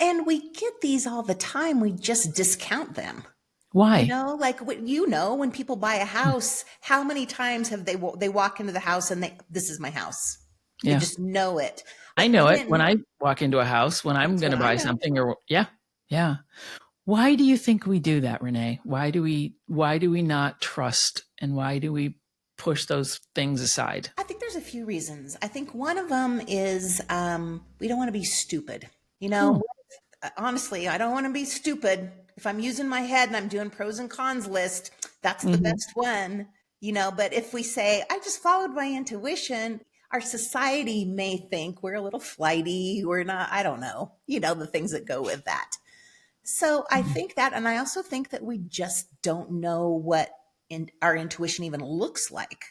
and we get these all the time. We just discount them. Why? Like when people buy a house, how many times have they walk into the house and this is my house. They Yeah. just know it. I But know it then, when I walk into a house, when I'm that's going to what I buy know. something yeah. Why do you think we do that, Renee? Why do we not trust, and why do we push those things aside? I think there's a few reasons. I think one of them is we don't want to be stupid. Honestly, I don't want to be stupid. If I'm using my head and I'm doing pros and cons list, that's the best one. But if we say, I just followed my intuition, our society may think we're a little flighty. We're not, I don't know, the things that go with that. So I think that, and I also think that we just don't know what our intuition even looks like.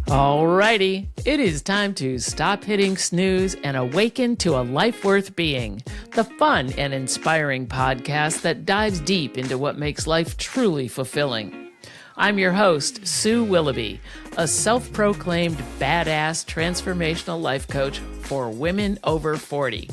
Alrighty, it is time to stop hitting snooze and awaken to a life worth being, the fun and inspiring podcast that dives deep into what makes life truly fulfilling. I'm your host, Sue Willoughby, a self-proclaimed badass transformational life coach for women over 40.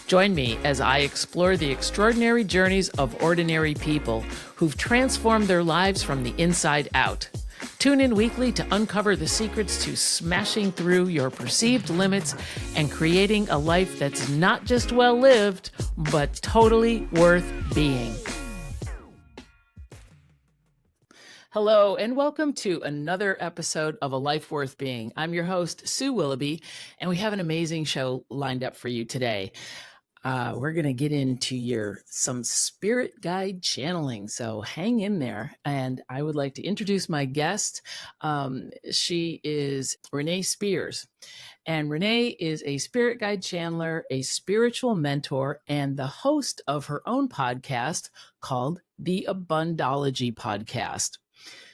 Join me as I explore the extraordinary journeys of ordinary people who've transformed their lives from the inside out. Tune in weekly to uncover the secrets to smashing through your perceived limits and creating a life that's not just well lived, but totally worth being. Hello, and welcome to another episode of A Life Worth Being. I'm your host, Sue Willoughby, and we have an amazing show lined up for you today. We're going to get into some spirit guide channeling, so hang in there. And I would like to introduce my guest. She is Renee Spears. And Renee is a spirit guide channeler, a spiritual mentor, and the host of her own podcast called the Abundology podcast.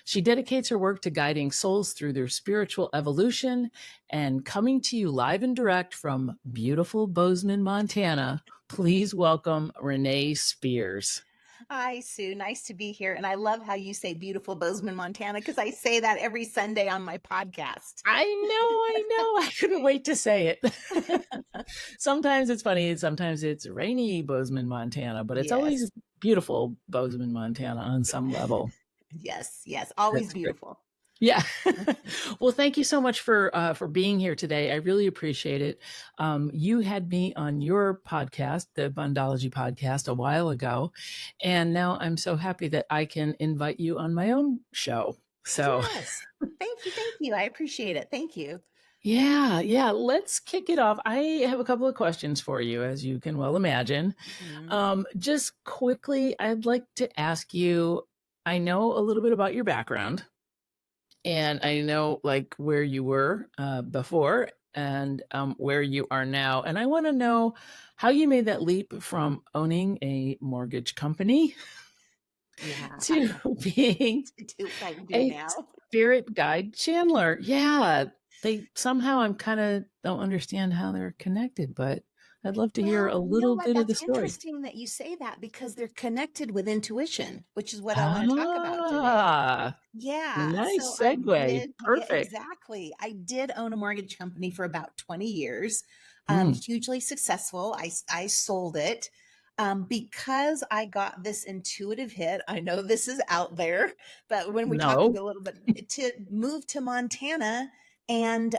She dedicates her work to guiding souls through their spiritual evolution, and coming to you live and direct from beautiful Bozeman, Montana. Please welcome Renee Spears. Hi, Sue. Nice to be here. And I love how you say beautiful Bozeman, Montana, because I say that every Sunday on my podcast. I know. I couldn't wait to say it. Sometimes it's funny. Sometimes it's rainy Bozeman, Montana, but it's always beautiful Bozeman, Montana on some level. Yes. Always That's beautiful. Great. Yeah. Well, thank you so much for being here today. I really appreciate it. You had me on your podcast, the Abundology podcast, a while ago, and now I'm so happy that I can invite you on my own show. So yes. Thank you. I appreciate it. Thank you. Yeah. Let's kick it off. I have a couple of questions for you, as you can well imagine. Just quickly, I'd like to ask you, I know a little bit about your background, and I know like where you were before and where you are now. And I want to know how you made that leap from owning a mortgage company to being a spirit guide channeler. Yeah. I'm kind of don't understand how they're connected, but I'd love to hear a little bit of the story. That's interesting that you say that, because they're connected with intuition, which is what I want to talk about today. Yeah. Nice segue. Perfect. Exactly. I did own a mortgage company for about 20 years. Hugely successful. I sold it because I got this intuitive hit. I know this is out there, but when we talk a little bit, to move to Montana and,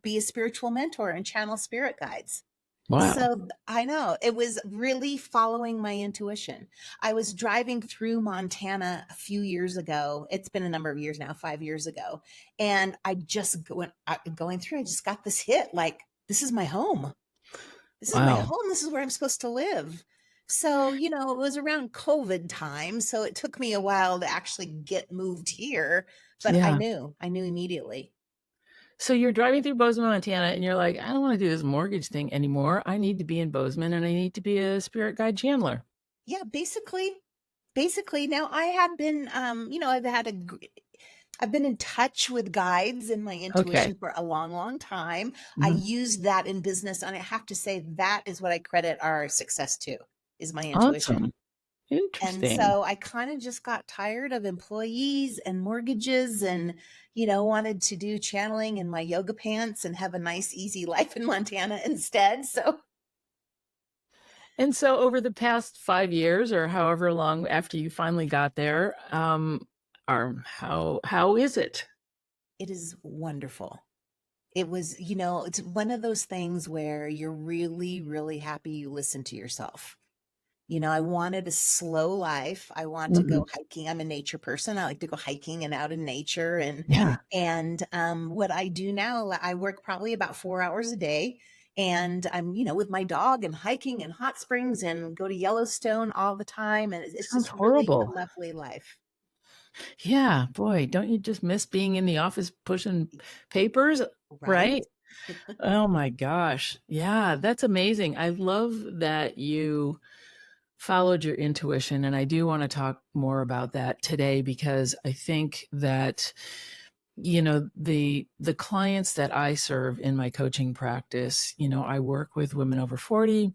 be a spiritual mentor and channel spirit guides. Wow. So I know it was really following my intuition. I was driving through Montana a few years ago. It's been a number of years now, 5 years ago. And I just going through, I just got this hit, like, this is my home. This is my home. This is where I'm supposed to live. So, it was around COVID time. So it took me a while to actually get moved here, but I knew immediately. So you're driving through Bozeman, Montana, and you're like, I don't want to do this mortgage thing anymore. I need to be in Bozeman, and I need to be a spirit guide channeler. Yeah, basically. Now I have been, I've been in touch with guides and my intuition for a long, long time. I used that in business, and I have to say that is what I credit our success to, is my intuition. Awesome. And Interesting. so I kind of just got tired of employees and mortgages and, wanted to do channeling in my yoga pants and have a nice, easy life in Montana instead. So And so over the past 5 years or however long after you finally got there, how is it? it is wonderful. It was, it's one of those things where you're really, really happy you listen to yourself. I wanted a slow life. I want to Mhm. go hiking. I'm a nature person. I like to go hiking and out in nature. And Yeah. what I do now, I work probably about 4 hours a day, and I'm with my dog and hiking and hot springs and go to Yellowstone all the time. And it's Sounds just really a horrible. lovely life. Yeah, boy, don't you just miss being in the office pushing papers, Right? right? Oh my gosh. Yeah, that's amazing. I love that you followed your intuition, and I do wanna talk more about that today because I think that, the clients that I serve in my coaching practice, I work with women over 40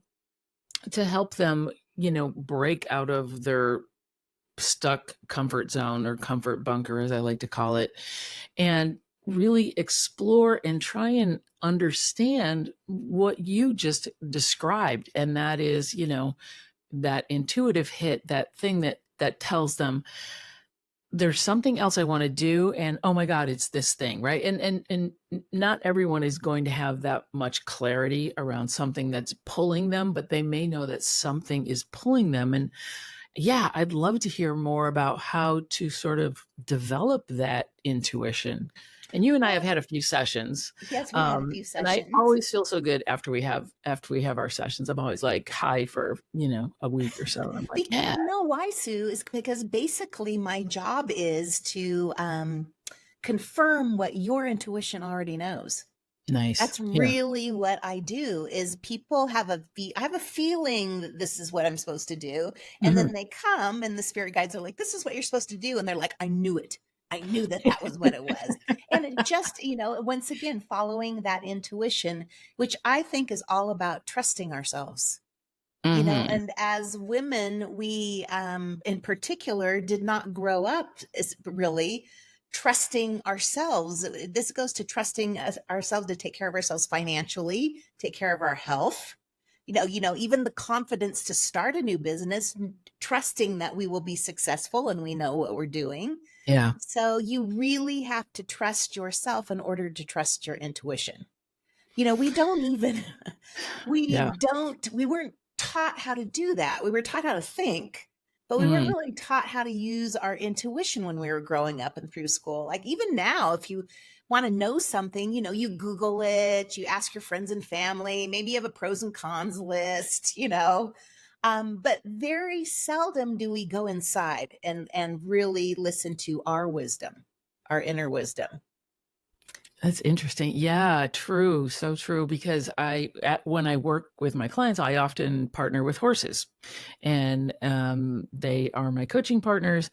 to help them, break out of their stuck comfort zone or comfort bunker, as I like to call it, and really explore and try and understand what you just described. And that is, that intuitive hit, that thing that tells them there's something else I want to do, and oh my god, it's this thing, right? And not everyone is going to have that much clarity around something that's pulling them, but they may know that something is pulling them. And yeah, I'd love to hear more about how to sort of develop that intuition. And you and I have Well, had a few sessions, yes, we had a few and I sessions. always feel so good after we have our sessions. I'm always like high for a week or so. I'm like, yeah, You know why, Sue? Is because basically my job is to confirm what your intuition already knows. nice, That's yeah, really what I do. Is people have I have a feeling that this is what I'm supposed to do, and mhm. then they come and the spirit guides are like, "This is what you're supposed to do," and they're like, "I knew it. I knew that that was what it was." And it just, once again, following that intuition, which I think is all about trusting ourselves. Mhm. And as women, we in particular did not grow up really trusting ourselves. This goes to trusting ourselves to take care of ourselves financially, take care of our health. Even the confidence to start a new business, trusting that we will be successful and we know what we're doing. Yeah, So you really have to trust yourself in order to trust your intuition. We don't even yeah, we weren't taught how to do that. We were taught how to think, but we weren't mm, really taught how to use our intuition when we were growing up and through school. Like even now, if you want to know something, you Google it, you ask your friends and family, maybe you have a pros and cons list. But very seldom do we go inside and really listen to our wisdom, our inner wisdom. that's interesting. Yeah, true, so true. Because when I work with my clients, I often partner with horses, and they are my coaching partners.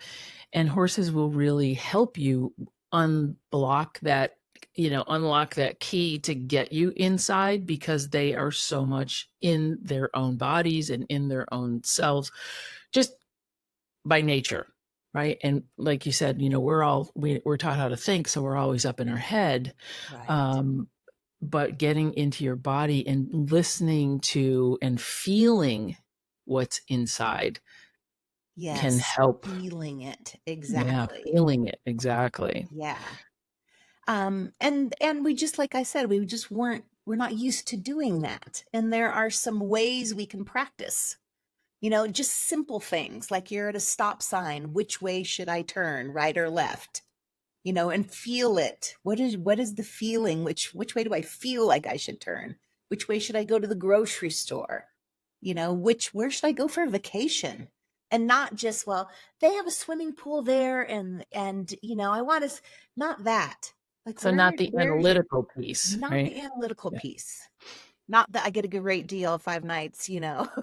And horses will really help you unblock that, unlock that key to get you inside because they are so much in their own bodies and in their own selves, just by nature, right? And like you said, we're taught how to think, so we're always up in our head. Right. Um, but getting into your body and listening to and feeling what's inside can Yes, help. feeling it. Yeah, Exactly. feeling it exactly. Yeah. And we just like I said, we're not used to doing that. And there are some ways we can practice. Just simple things like you're at a stop sign, which way should I turn, right or left? And feel it. What is the feeling? Which way do I feel like I should turn? Which way should I go to the grocery store? Where should I go for a vacation? And not just, well, they have a swimming pool there and I want to not that. Like So not the where analytical piece, not right? the analytical Yeah. piece. Not that I get a great deal 5 nights,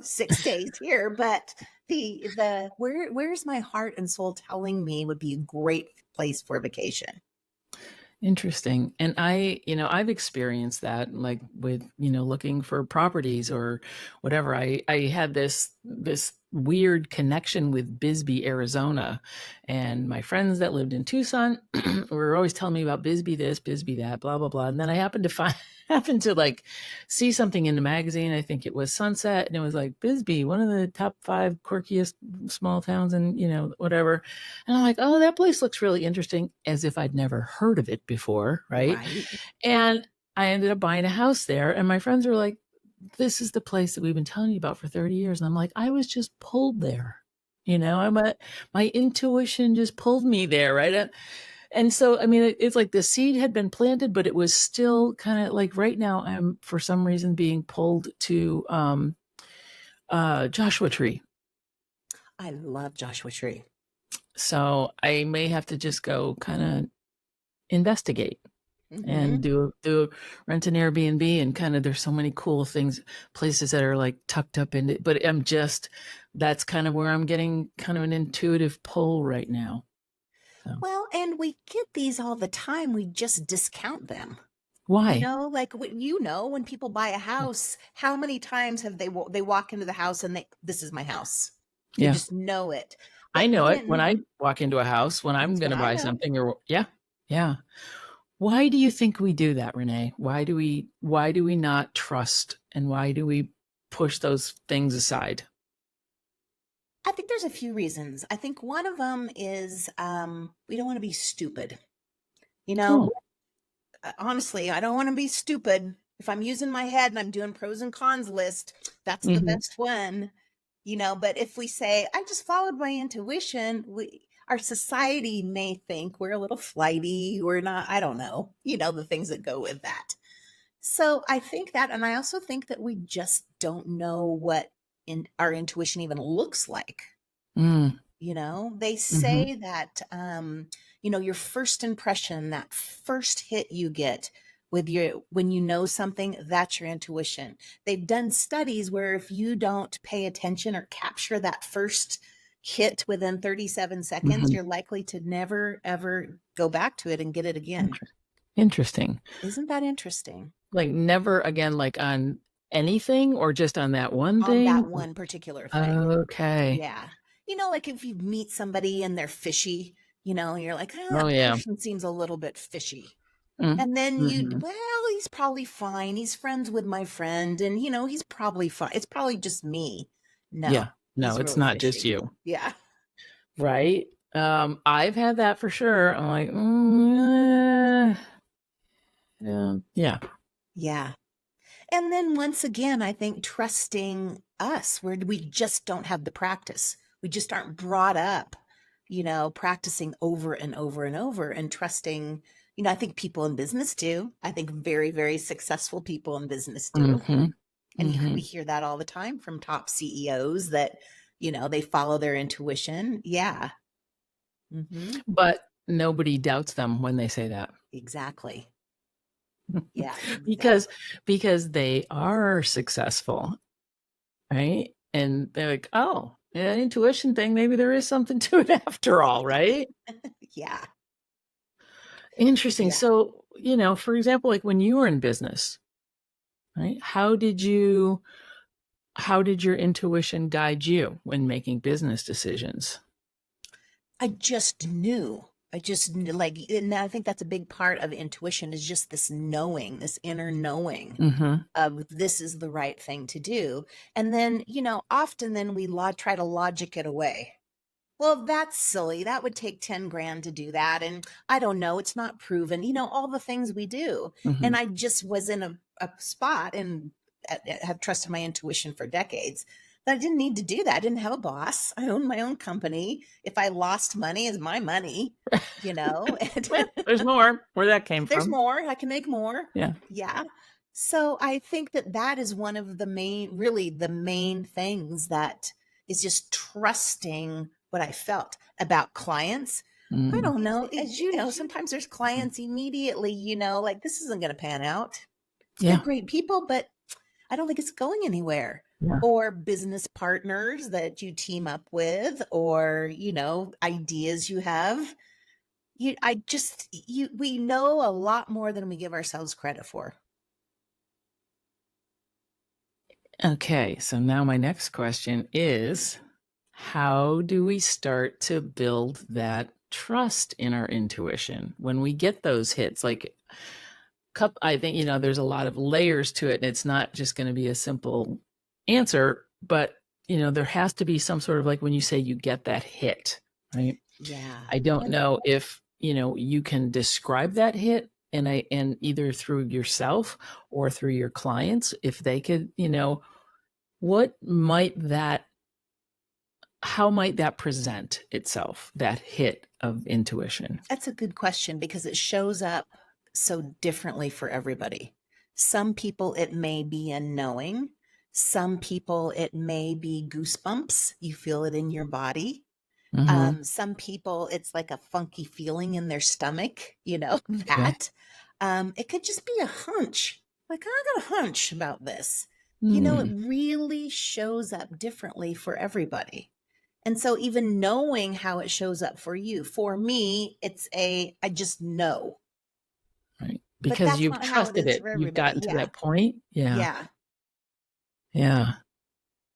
6 days here, but the where's my heart and soul telling me would be a great place for vacation. Interesting. And I've experienced that like with, looking for properties or whatever. I had this weird connection with Bisbee, Arizona. And my friends that lived in Tucson were always telling me about Bisbee this, Bisbee that, blah, blah, blah. And then I happened to like see something in the magazine. I think it was Sunset, and it was like Bisbee, one of the top 5 quirkiest small towns and, whatever. And I'm like, oh, that place looks really interesting, as if I'd never heard of it before. Right. And I ended up buying a house there, and my friends were like, this is the place that we've been telling you about for 30 years. And I'm like, I was just pulled there. My intuition just pulled me there. Right. And so, I mean, it's like the seed had been planted, but it was still kind of like right now I'm for some reason being pulled to Joshua Tree. I love Joshua Tree. So I may have to just go kind of investigate. And do rent an Airbnb, and kind of there's so many cool places that are like tucked up in it. But that's kind of where I'm getting kind of an intuitive pull right now. So. Well, and we get these all the time. We just discount them. Why? Like when people buy a house, how many times have they walk into the house and this is my house? They just know it. I know it when I walk into a house, when I'm going to buy something, or yeah. Why do you think we do that, Renee? Why do we not trust, and why do we push those things aside? I think there's a few reasons. I think one of them is we don't want to be stupid. Honestly, I don't want to be stupid. If I'm using my head and I'm doing pros and cons list, that's the best one. But if we say, I just followed my intuition, our society may think we're a little flighty. We're not, I don't know, the things that go with that. So I think that, and I also think that we just don't know what our intuition even looks like. They say that, your first impression, that first hit you get when you know something, that's your intuition. They've done studies where if you don't pay attention or capture that first hit within 37 seconds, you're likely to never, ever go back to it and get it again. Interesting. Isn't that interesting? Like never again, like on anything, or just on that one thing? On that one particular thing. Okay. Yeah. Like if you meet somebody and they're fishy, you're like, oh yeah, person seems a little bit fishy. And then he's probably fine. He's friends with my friend, and he's probably fine. It's probably just me. No, it's really not fishy. Just you. Yeah. Right. I've had that for sure. I'm like, yeah. And then once again, I think trusting us, where we just don't have the practice. We just aren't brought up, practicing over and over and over, and trusting. I think people in business do. I think very, very successful people in business do. And we hear that all the time from top CEOs that, they follow their intuition. Yeah. But nobody doubts them when they say that. Exactly. Yeah. Because they are successful. Right. And they're like, oh, yeah, intuition thing, maybe there is something to it after all, right? Yeah. Interesting. Yeah. So, for example, like when you were in business, right? How did your intuition guide you when making business decisions? I just knew. And I think that's a big part of intuition, is just this knowing, this inner knowing of this is the right thing to do. And then, often then we try to logic it away. Well, that's silly. That would take 10 grand to do that. And I don't know, it's not proven, all the things we do. And I just was in a spot, and have trusted my intuition for decades, that I didn't need to do that. I didn't have a boss. I owned my own company. If I lost money, it's my money, There's more where that came from. There's more. I can make more. Yeah. Yeah. So I think that is one of the main things, that is just trusting what I felt about clients. I don't know. As you know, sometimes there's clients immediately, like, this isn't going to pan out. They're great people, but I don't think it's going anywhere. Yeah. Or business partners that you team up with, or, ideas you have. We know a lot more than we give ourselves credit for. Okay. So now my next question is, how do we start to build that trust in our intuition when we get those hits? Like, I think, there's a lot of layers to it, and it's not just going to be a simple answer, but, there has to be some sort of, like, when you say you get that hit, right? Yeah. I don't know if, you can describe that hit, and either through yourself or through your clients, if they could, what might that, how might that present itself, that hit of intuition? That's a good question because it shows up so differently for everybody. Some people, it may be a knowing. Some people, it may be goosebumps. You feel it in your body. Mm-hmm. Some people, it's like a funky feeling in their stomach, Okay. that. It could just be a hunch. Like, I got a hunch about this. It Mm, really shows up differently for everybody. And so even knowing how it shows up for you, for me, I just know, right. but Because that's you've not how it trusted is it. for You've everybody. gotten to Yeah. that point. Yeah. Yeah. Yeah.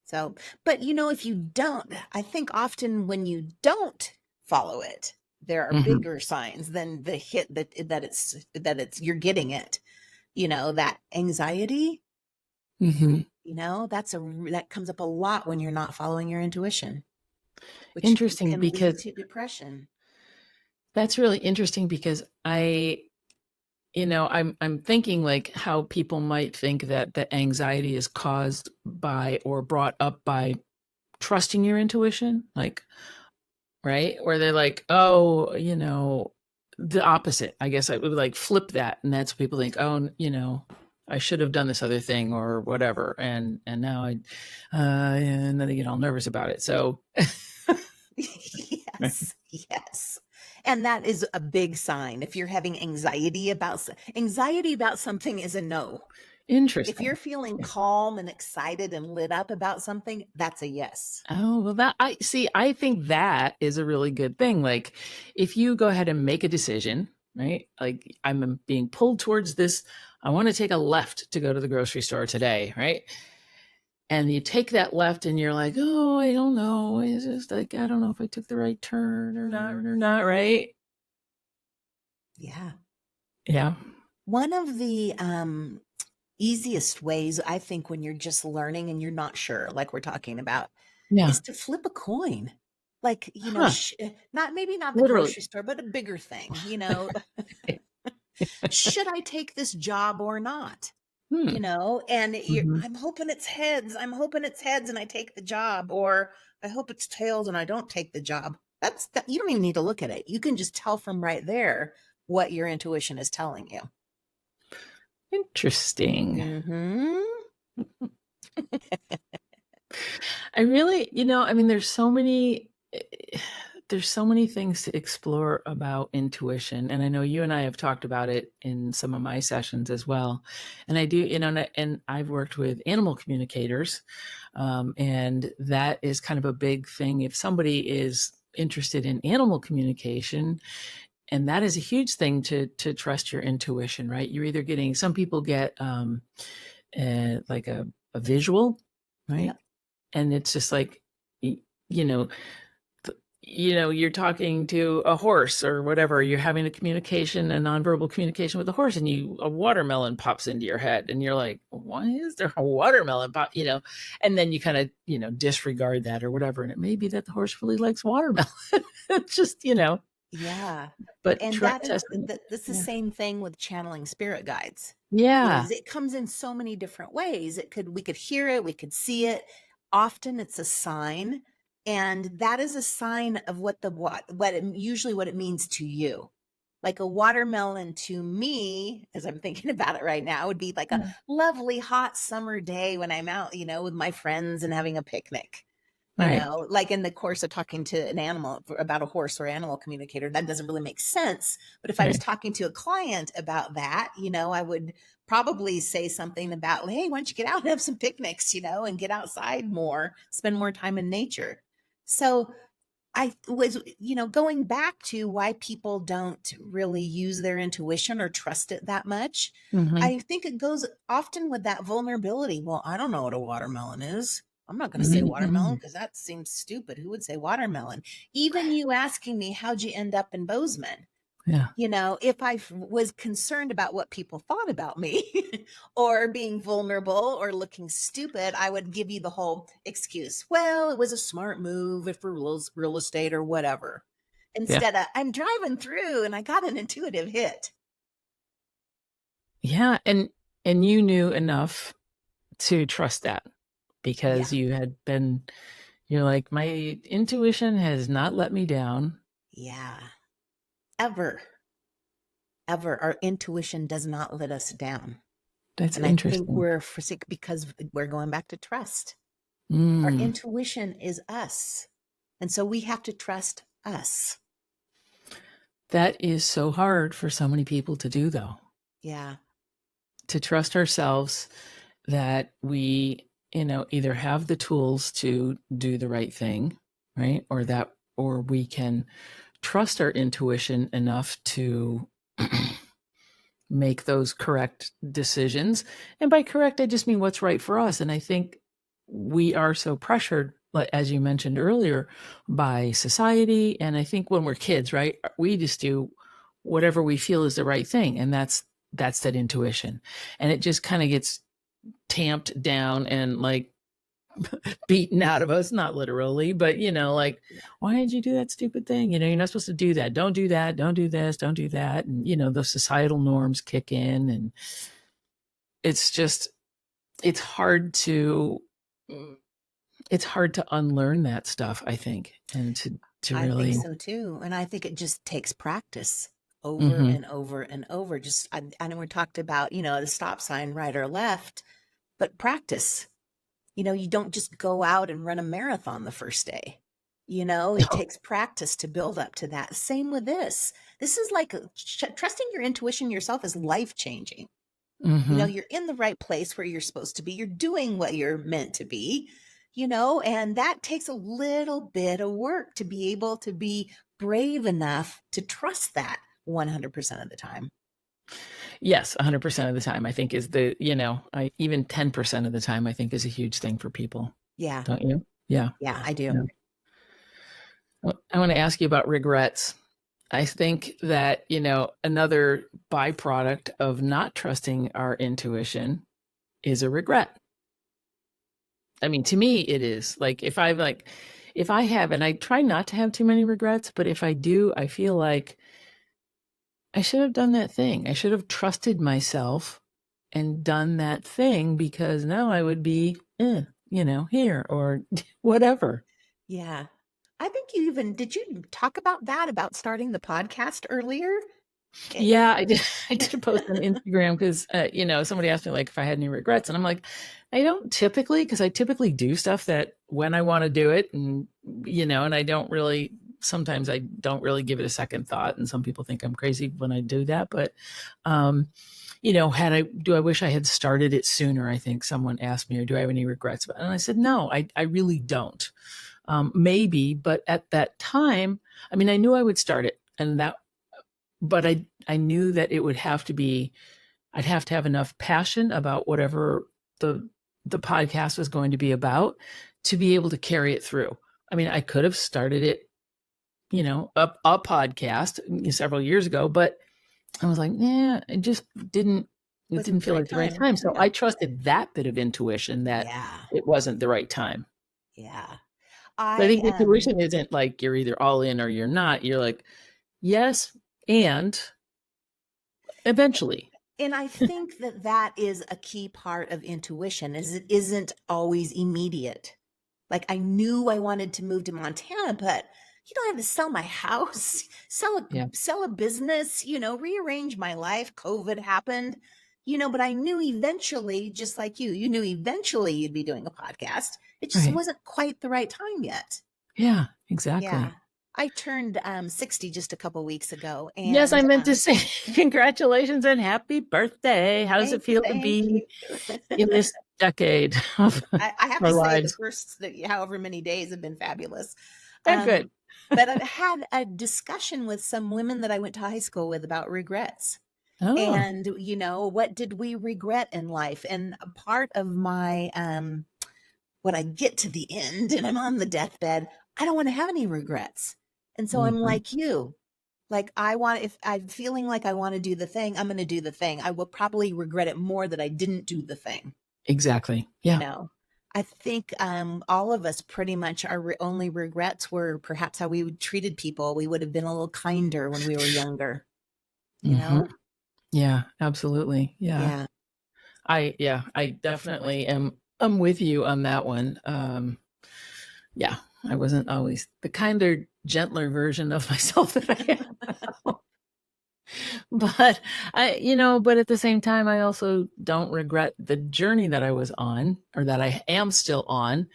So, but if you don't, I think often when you don't follow it, there are Hmm. bigger signs than the hit that it's you're getting it. That anxiety, Hmm. that comes up a lot when you're not following your intuition, which Interesting, can lead because to depression. that's really interesting, because I'm thinking, like, how people might think that the anxiety is caused by or brought up by trusting your intuition, like, right? Where they're like, oh, the opposite. I guess I would, like, flip that. And that's what people think, oh, I should have done this other thing or whatever. And now and then they get all nervous about it. So, Yes, yes. And that is a big sign. If you're having anxiety about something is a no. If you're interesting. feeling calm and excited and lit up about something, that's a yes. Oh, well, I think that is a really good thing. Like, if you go ahead and make a decision, right? Like, I'm being pulled towards this. I want to take a left to go to the grocery store today, right? And you take that left and you're like, oh, I don't know. It's just like, I don't know if I took the right turn or not, right? Yeah. Yeah. One of the easiest ways, I think, when you're just learning and you're not sure, like we're talking about, Yeah. is to flip a coin. Like, Huh. not the Literally. grocery store, but a bigger thing. Should I take this job or not? Hmm. And Hmm. I'm hoping it's heads. I'm hoping it's heads and I take the job, or I hope it's tails and I don't take the job. You don't even need to look at it. You can just tell from right there what your intuition is telling you. Interesting. Hmm. I really, I mean, there's so many things to explore about intuition. And I know you and I have talked about it in some of my sessions as well. And I do, and I've worked with animal communicators. And that is kind of a big thing. If somebody is interested in animal communication, and that is a huge thing to trust your intuition, right? You're either getting, some people get like a visual, right? Yep. And it's just like, you know you're talking to a horse or whatever, you're having a nonverbal communication with a horse, and a watermelon pops into your head, and you're like, why is there a watermelon pop, and then you kind of, disregard that or whatever, and it may be that the horse really likes watermelon. It's just, Yeah. but And try testing it. that's the Yeah. same thing with channeling spirit guides. Yeah. Is it comes in so many different ways. We could hear it, we could see it. Often it's a sign, and that is a sign of usually what it means to you. Like a watermelon to me, as I'm thinking about it right now, would be like a Yeah. lovely hot summer day when I'm out, with my friends and having a picnic. Right. Like in the course of talking to an animal about a horse or animal communicator, that doesn't really make sense. But if I was Right. talking to a client about that, I would probably say something about, hey, why don't you get out and have some picnics, and get outside more, spend more time in nature. So I was, going back to why people don't really use their intuition or trust it that much. Hmm. I think it goes often with that vulnerability. Well, I don't know what a watermelon is. I'm not going to say watermelon Mhm. because that seems stupid. Who would say watermelon? Even you asking me, how'd you end up in Bozeman? Yeah. If I was concerned about what people thought about me or being vulnerable or looking stupid, I would give you the whole excuse. Well, it was a smart move for real estate or whatever. Yeah. Instead of, I'm driving through and I got an intuitive hit. Yeah. And you knew enough to trust that Yeah. because you're like, my intuition has not let me down. Yeah. Ever, ever. Our intuition does not let us down. That's And I think interesting. we're sick because we're going back to trust. Our Mm. intuition is us. And so we have to trust us. That is so hard for so many people to do, though, Yeah. to trust ourselves that we, either have the tools to do the right thing, right? Or we can trust our intuition enough to make those correct decisions. And by correct, I just mean what's right for us. And I think we are so pressured, like as you mentioned earlier, by society. And I think when we're kids, right, we just do whatever we feel is the right thing. And that's that intuition. And it just kind of gets tamped down and like beaten out of us, not literally, but like, Yeah. why did you do that stupid thing? You're not supposed to do that. Don't do that. Don't do this. Don't do that. And those societal norms kick in, and it's just it's hard to it's hard to unlearn that stuff, I think, and to I think really. so too. And I think it just takes practice over Hmm. and over and over. Just, I know we talked about, the stop sign, right or left, but practice. You don't just go out and run a marathon the first day. It takes practice to build up to that. Same with this. This is like trusting your intuition yourself is life changing. Hmm. You're in the right place where you're supposed to be. You're doing what you're meant to be, and that takes a little bit of work to be able to be brave enough to trust that 100% of the time. Yes, 100% of the time, I think is even 10% of the time, I think is a huge thing for people. Yeah. Don't you? Yeah. Yeah, I do. Yeah. Well, I want to ask you about regrets. I think that, another byproduct of not trusting our intuition is a regret. I mean, to me, it is like if I have, and I try not to have too many regrets, but if I do, I feel like I should have done that thing. I should have trusted myself and done that thing because now I would be, here or whatever. Yeah. I think did you talk about that, about starting the podcast earlier? Yeah, I did. I did a post on Instagram because, somebody asked me like if I had any regrets, and I'm like, I don't typically, because I typically do stuff that when I want to do it, and and I don't really. Sometimes I don't really give it a second thought, and some people think I'm crazy when I do that. But, do I wish I had started it sooner? I think someone asked me, or do I have any regrets? And I said, no, I really don't. Maybe, but at that time, I mean, I knew I would start it, but I knew that it would have to be, I'd have to have enough passion about whatever the podcast was going to be about to be able to carry it through. I mean, I could have started it, a podcast several years ago, but I was like, yeah, it Wasn't didn't the feel right like the right time. time. So Yeah. I trusted that bit of intuition that Yeah. it wasn't the right time. Yeah. So I I think intuition isn't like you're either all in or you're not. You're like, yes, and eventually. and I think that is a key part of intuition is it isn't always immediate. Like I knew I wanted to move to Montana, but you don't have to sell my house, Yeah. sell a business, rearrange my life. COVID happened, but I knew eventually, just like you knew eventually you'd be doing a podcast. It just Right. wasn't quite the right time yet. Yeah, Yeah. exactly. I turned 60 just a couple weeks ago. Yes, I And meant to say congratulations and happy birthday. How does it thank feel to thank be you. in this decade of I have our to say the lives? first however many days have been fabulous. Oh, good. But I've had a discussion with some women that I went to high school with about regrets. Oh, And, what did we regret in life? And a part of my when I get to the end and I'm on the deathbed, I don't want to have any regrets. And so I'm Mhm. like you. Like if I'm feeling like I want to do the thing, I'm going to do the thing. I will probably regret it more that I didn't do the thing. Exactly. You Yeah. know, I think all of us pretty much our only regrets were perhaps how we treated people. We would have been a little kinder when we were younger, you Hmm. know? Yeah, absolutely. Yeah. Yeah. I definitely am. I'm with you on that one. Yeah, I wasn't always the kinder, gentler version of myself that I am. But but at the same time, I also don't regret the journey that I was on or that I am still on,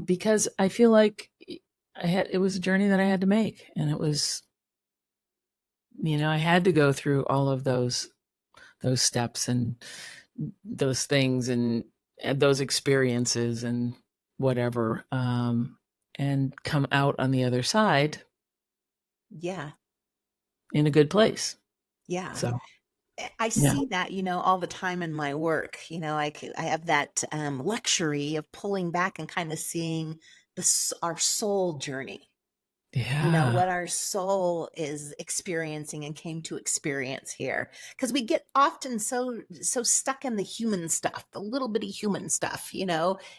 because I feel like it was a journey that I had to make. And it was, I had to go through all of those steps and those things and those experiences and whatever, and come out on the other side Yeah. in a good place. Yeah. So, I yeah. see that, all the time in my work. I have that luxury of pulling back and kind of seeing our soul journey. Yeah. What our soul is experiencing and came to experience here, because we get often so stuck in the human stuff, the little bitty human stuff,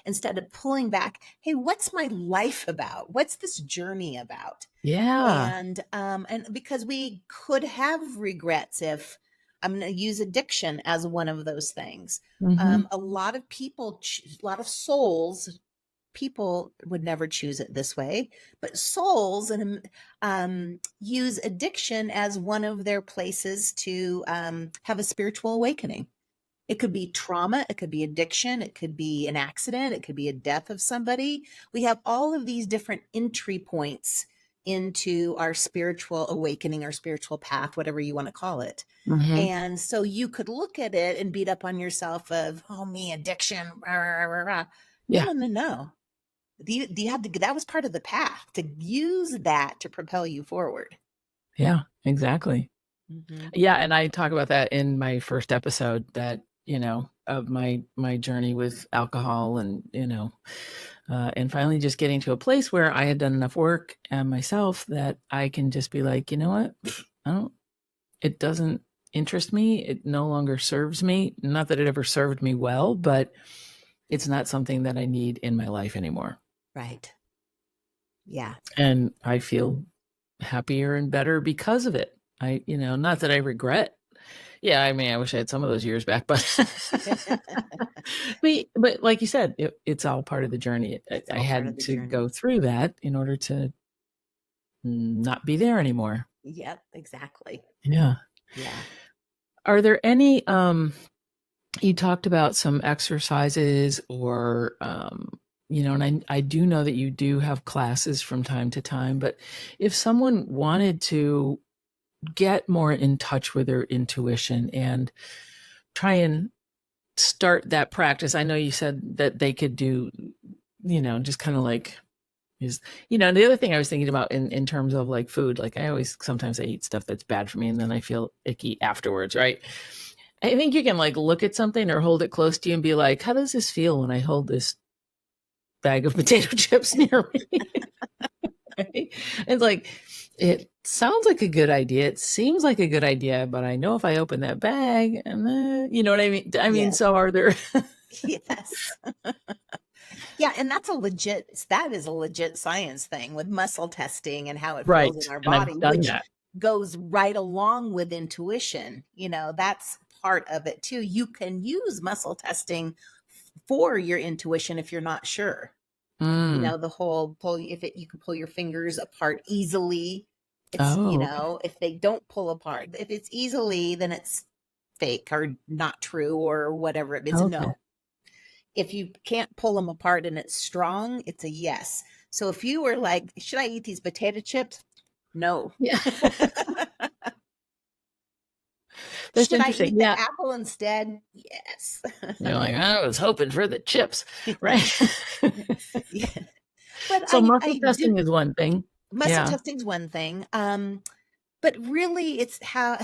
instead of pulling back. Hey, what's my life about? What's this journey about? Yeah. And because we could have regrets, if I'm going to use addiction as one of those things. Mhm. A lot of people, a lot of souls, people would never choose it this way, but souls and use addiction as one of their places to have a spiritual awakening. It could be trauma, it could be addiction, it could be an accident, it could be a death of somebody. We have all of these different entry points into our spiritual awakening, our spiritual path, whatever you want to call it. Mhm. And so you could look at it and beat up on yourself of, oh, me, addiction. Rah, rah, rah. No, Yeah. no, no, no. You had to, that was part of the path to use that to propel you forward. Yeah, exactly. Mm-hmm. Yeah, and I talk about that in my first episode, that, of my journey with alcohol, and, and finally just getting to a place where I had done enough work and myself that I can just be like, you know what? I don't it doesn't interest me. It no longer serves me. Not that it ever served me well, but it's not something that I need in my life anymore. Right. Yeah. And I feel happier and better because of it. Not that I regret. Yeah, I mean, I wish I had some of those years back, but but like you said, it's all part of the journey. It's I all part of had the to journey. go through that in order to not be there anymore. Yep, exactly. Yeah. Yeah. Are there any you talked about some exercises, or and I do know that you do have classes from time to time, but if someone wanted to get more in touch with their intuition and try and start that practice, I know you said that they could do, just kind of like, is, the other thing I was thinking about in terms of like food, like sometimes I eat stuff that's bad for me and then I feel icky afterwards, right? I think you can like look at something or hold it close to you and be like, how does this feel when I hold this bag of potato chips near me? Right? It's like, it sounds like a good idea. It seems like a good idea, but I know if I open that bag, and you know what I mean? Yes. So are there? Yes. Yeah, and that is a legit science thing with muscle testing and how it feels in Right. our And body, I've done which that. goes right along with intuition. That's part of it too. You can use muscle testing for your intuition if you're not sure. Mm. The whole pull, you can pull your fingers apart easily. It's, Oh, okay. if they don't pull apart, if it's easily, then it's fake or not true or whatever. It's a Okay. no. If you can't pull them apart and it's strong, it's a yes. So if you were like, should I eat these potato chips? No. Yeah. That's Should I interesting. eat the Yeah. apple instead? Yes. You're like, I was hoping for the chips, right? Yeah. But So muscle I do, testing is one thing. muscle Yeah. testing's one thing. But really it's how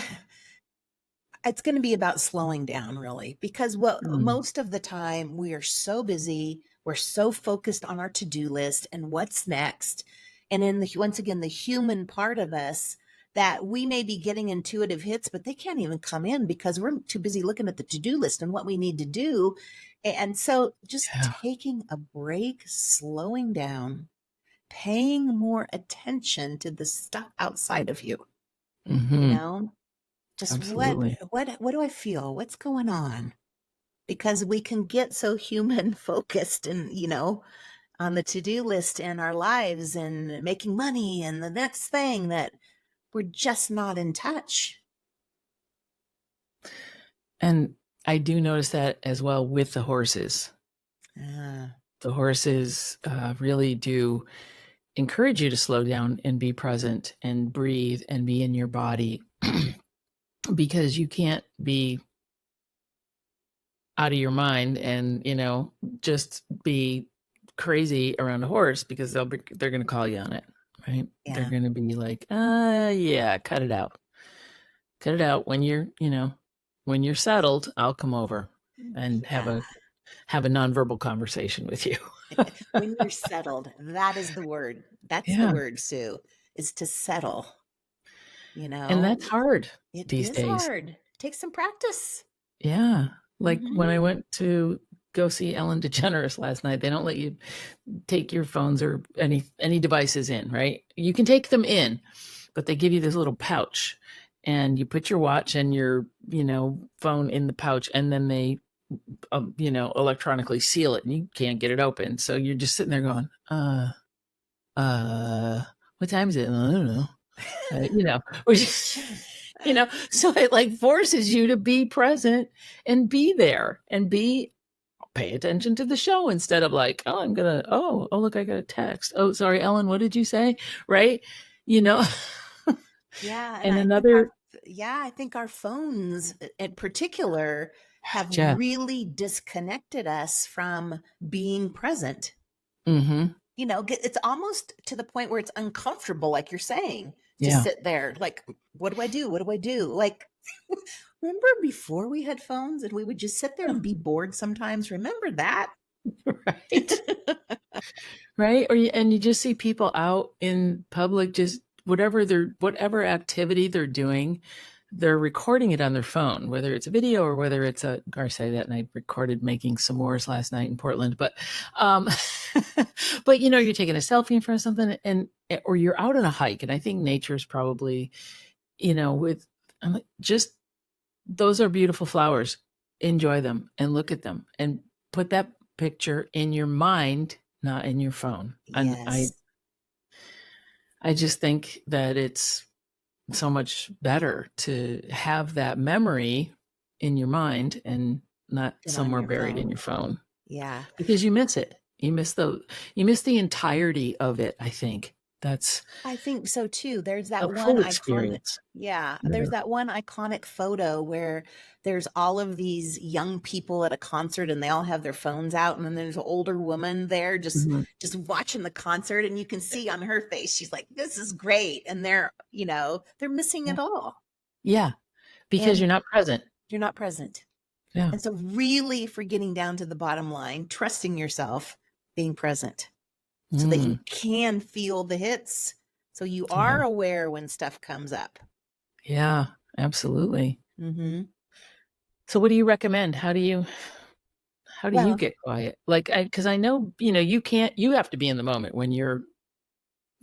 It's going to be about slowing down, really, because most of the time we are so busy, we're so focused on our to-do list and what's next. And in once again, the human part of us, that we may be getting intuitive hits, but they can't even come in because we're too busy looking at the to-do list and what we need to do. And so just taking a break, slowing down, paying more attention to the stuff outside of you, you know? Just Absolutely. what do I feel? What's going on? Because we can get so human focused and, on the to-do list in our lives and making money and the next thing, that we're just not in touch. And I do notice that as well with the horses. The horses really do encourage you to slow down and be present and breathe and be in your body because you can't be out of your mind and, just be crazy around a horse, because they're going to call you on it, right? Yeah. They're going to be like, yeah, cut it out. Cut it out. When you're settled, I'll come over and have a nonverbal conversation with you. When you're settled, that is the word. That's the word, Sue, is to settle. And that's hard these days. Hard. It takes some practice. Yeah. Like when I went to go see Ellen DeGeneres last night, they don't let you take your phones or any devices in, right? You can take them in, but they give you this little pouch and you put your watch and your, phone in the pouch, and then they, electronically seal it and you can't get it open. So you're just sitting there going, what time is it? I don't know. So it like forces you to be present and be there and pay attention to the show instead of like, oh, look, I got a text. Oh, sorry, Ellen, what did you say? Right. Yeah. And I think our phones in particular have really disconnected us from being present. It's almost to the point where it's uncomfortable, like you're saying, to sit there. Like, what do I do? What do I do? Like, remember before we had phones and we would just sit there and be bored sometimes? Remember that? Right. Right. And you just see people out in public, just whatever activity they're doing, they're recording it on their phone, whether it's a video or whether it's I say that, and I recorded making s'mores last night in Portland, but but you're taking a selfie in front of something, or you're out on a hike. And I think nature is probably, just, those are beautiful flowers. Enjoy them and look at them and put that picture in your mind, not in your phone. And I just think that it's so much better to have that memory in your mind and not somewhere buried in your phone. Yeah. Because you miss it. You miss the entirety of it, I think. I think so too. There's that one experience. There's that one iconic photo where there's all of these young people at a concert and they all have their phones out, and then there's an older woman there just watching the concert, and you can see on her face she's like, this is great, and they're missing it all. Yeah. Because you're not present. You're not present. Yeah. And so really, for getting down to the bottom line, trusting yourself, being present, so that you can feel the hits. So you are aware when stuff comes up. Yeah, absolutely. So what do you recommend? How do you get quiet? Like, because I know, you have to be in the moment when you're,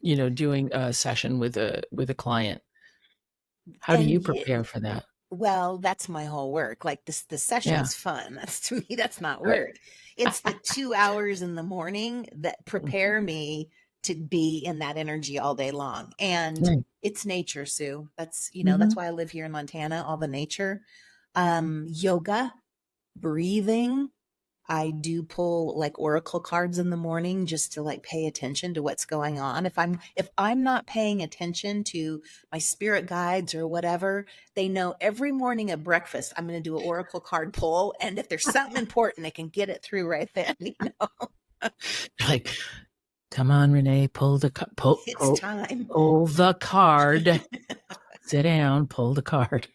doing a session with a client. How do you prepare for that? Well, that's my whole work. Like the session's fun. That's, to me, that's not work. It's the 2 hours in the morning that prepare me to be in that energy all day long. And it's nature, Sue. That's, that's why I live here in Montana, all the nature. Yoga, breathing. I do pull like oracle cards in the morning just to like pay attention to what's going on. If I'm not paying attention to my spirit guides or whatever, they know every morning at breakfast I'm going to do an oracle card pull, and if there's something important, they can get it through right then. Like, come on, Renee, pull the time. Pull the card. Sit down, pull the card.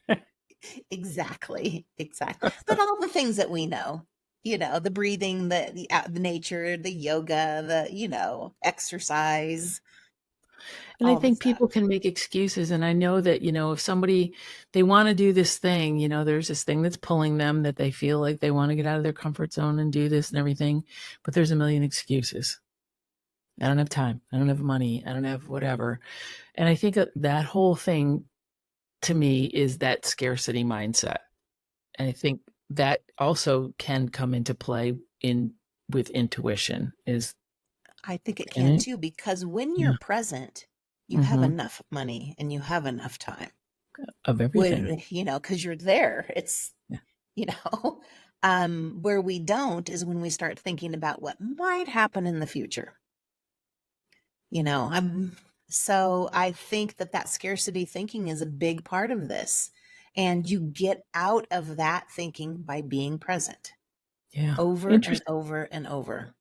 Exactly. Exactly. But all the things that we know, the breathing, the nature, the yoga, exercise, And I all the think stuff. people can make excuses. And I know that, if somebody, they want to do this thing, there's this thing that's pulling them that they feel like they want to get out of their comfort zone and do this and everything. But there's a million excuses. I don't have time. I don't have money. I don't have whatever. And I think that whole thing to me is that scarcity mindset. And I think that also can come into play with intuition I think it can can it? too, because when you're Yeah. present, you have Mm-hmm. enough money and you have enough time. Of everything. Because you're there. It's, Yeah. you know, where we don't is when we start thinking about what might happen in the future. So I think that scarcity thinking is a big part of this. And you get out of that thinking by being present Yeah. over and Interesting. over and over.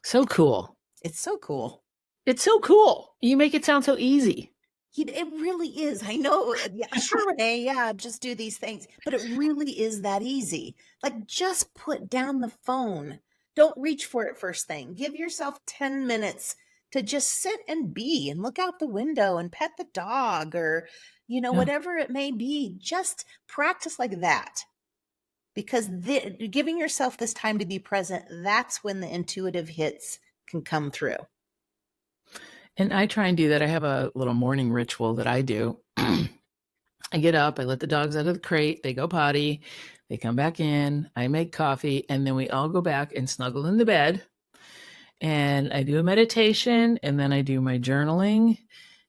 So cool. It's so cool. It's so cool. You make it sound so easy. It really is. I know. Yeah, sure, Renee. Yeah, just do these things. But it really is that easy. Like, just put down the phone. Don't reach for it first thing. Give yourself 10 minutes to just sit and be and look out the window and pet the dog or, Yeah. whatever it may be. Just practice like that. Because giving yourself this time to be present, that's when the intuitive hits can come through. And I try and do that. I have a little morning ritual that I do. I get up, I let the dogs out of the crate, they go potty, they come back in, I make coffee, and then we all go back and snuggle in the bed. And I do a meditation, and then I do my journaling,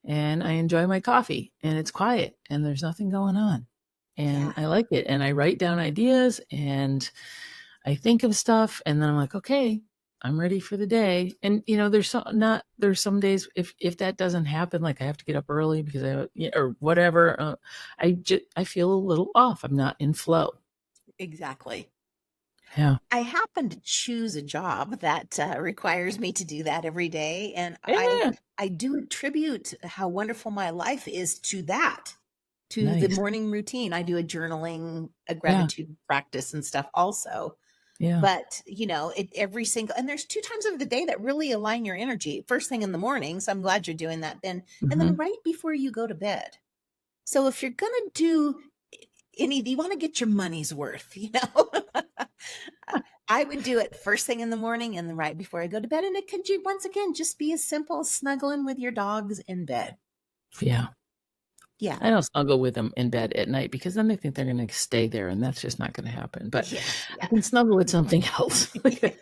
and I enjoy my coffee, and it's quiet, and there's nothing going on. And Yeah. I like it. And I write down ideas and I think of stuff, and then I'm like, okay, I'm ready for the day. And there's some days if that doesn't happen, like I have to get up early because or whatever, I feel a little off. I'm not in flow. Exactly. Yeah. I happen to choose a job that requires me to do that every day, and I Yeah. I do attribute how wonderful my life is to that, to the Nice. morning routine. I do a journaling, a Yeah. gratitude practice, and stuff also. Yeah. But every single and there's two times of the day that really align your energy. First thing in the morning, so I'm glad you're doing that then, and then Hmm. right before you go to bed. So if you're gonna do you want to get your money's worth. I would do it first thing in the morning and then right before I go to bed. And it could once again just be as simple as snuggling with your dogs in bed. Yeah. Yeah. I don't snuggle with them in bed at night because then they think they're going to stay there, and that's just not going to happen. But Yeah. I Yeah. can snuggle with something else, like Yeah.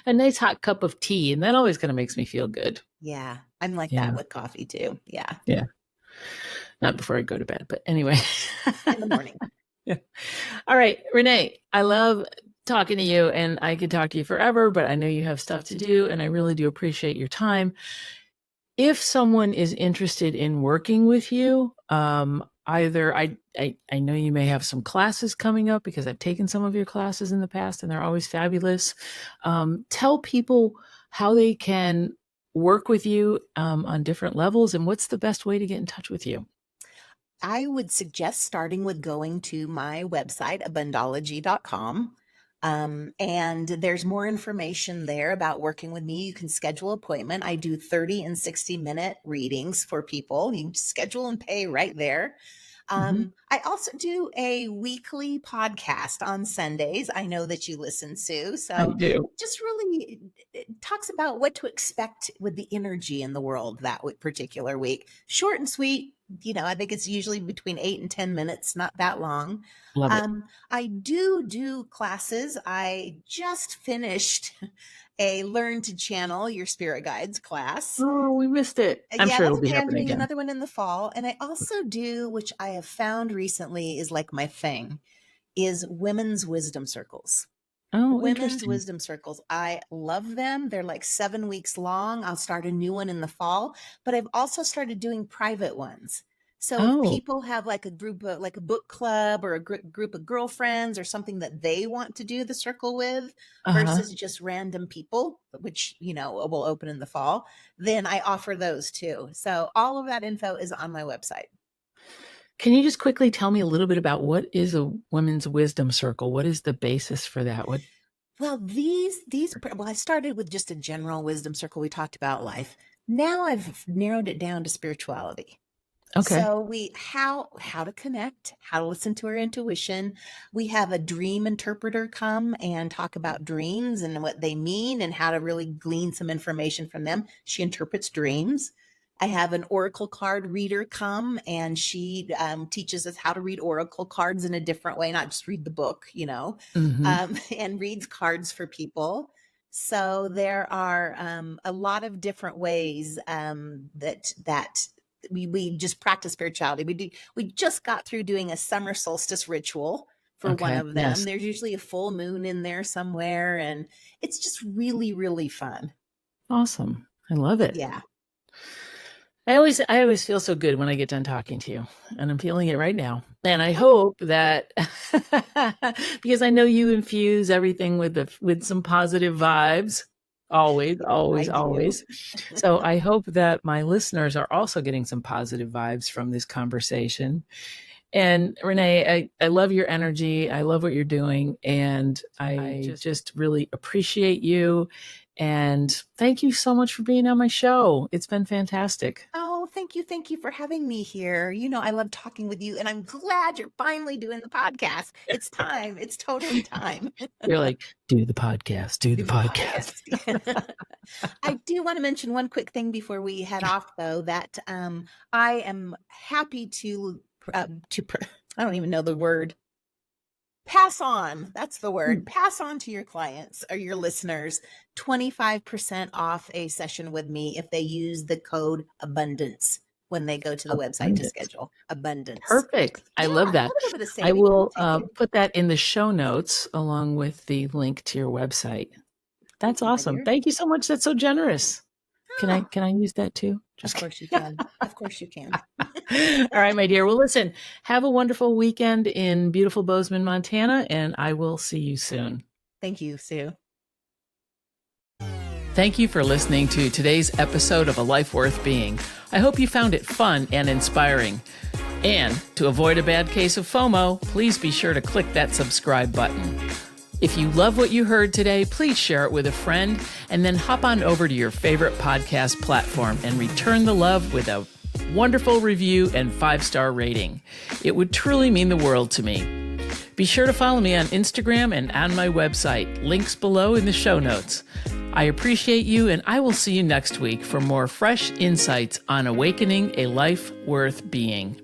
a nice hot cup of tea, and that always kind of makes me feel good. Yeah. I'm like that Yeah. with coffee too. Yeah. Yeah. Not before I go to bed, but anyway. In the morning. Yeah. All right, Renee, I love talking to you, and I could talk to you forever, but I know you have stuff to do, and I really do appreciate your time. If someone is interested in working with you, either I know you may have some classes coming up because I've taken some of your classes in the past, and they're always fabulous. Tell people how they can work with you on different levels, and what's the best way to get in touch with you. I would suggest starting with going to my website, abundology.com. And there's more information there about working with me. You can schedule an appointment. I do 30 and 60-minute readings for people. You can schedule and pay right there. Mhm. I also do a weekly podcast on Sundays. I know that you listen, Sue. I So do. just really it talks about what to expect with the energy in the world that particular week. Short and sweet. I think it's usually between 8 and 10 minutes, not that long. Love it. I do classes. I just finished a Learn to Channel Your Spirit Guides class. Oh, we missed it. I'm Yeah, sure that's it'll be okay. I'm happening doing again. another one in the fall. And I also do, which I have found recently is like my thing, is women's wisdom circles. Oh, Women's interesting. wisdom circles. I love them. They're like 7 weeks long. I'll start a new one in the fall, but I've also started doing private ones. So if Oh, people have like a group of like a book club or a group of girlfriends or something that they want to do the circle with uh-huh. versus just random people, which, will open in the fall, then I offer those too. So all of that info is on my website. Can you just quickly tell me a little bit about what is a women's wisdom circle? What is the basis for that? Well, I started with just a general wisdom circle. We talked about life. Now I've narrowed it down to spirituality. Okay. So how to connect, how to listen to our intuition. We have a dream interpreter come and talk about dreams and what they mean and how to really glean some information from them. She interprets dreams. I have an oracle card reader come and she teaches us how to read oracle cards in a different way, not just read the book, and reads cards for people. So there are a lot of different ways that we just practice spirituality. We just got through doing a summer solstice ritual for one of them. Yes. There's usually a full moon in there somewhere, and it's just really, really fun. Awesome. I love it. Yeah. I always feel so good when I get done talking to you, and I'm feeling it right now. And I hope that because I know you infuse everything with some positive vibes. Always. So I hope that my listeners are also getting some positive vibes from this conversation. And Renee, I love your energy. I love what you're doing. And I just really appreciate you. And thank you so much for being on my show. It's been fantastic. Oh, thank you. Thank you for having me here. I love talking with you, and I'm glad you're finally doing the podcast. It's time. It's totally time. You're like, do the podcast, do the podcast. I do want to mention one quick thing before we head off, though, that I am happy to I don't even know the word. Pass on. That's the word. Pass on to your clients or your listeners 25% off a session with me if they use the code abundance when they go to the website to schedule. Abundance. Perfect. I love that. I will put that in the show notes along with the link to your website. That's awesome. Thank you so much. That's so generous. Can I use that too? Of course you can. Of course you can. All right, my dear. Well, listen, have a wonderful weekend in beautiful Bozeman, Montana, and I will see you soon. Thank you, Sue. Thank you for listening to today's episode of A Life Worth Being. I hope you found it fun and inspiring. And to avoid a bad case of FOMO, please be sure to click that subscribe button. If you love what you heard today, please share it with a friend and then hop on over to your favorite podcast platform and return the love with a wonderful review and 5-star rating. It would truly mean the world to me. Be sure to follow me on Instagram and on my website. Links below in the show notes. I appreciate you, and I will see you next week for more fresh insights on awakening a life worth being.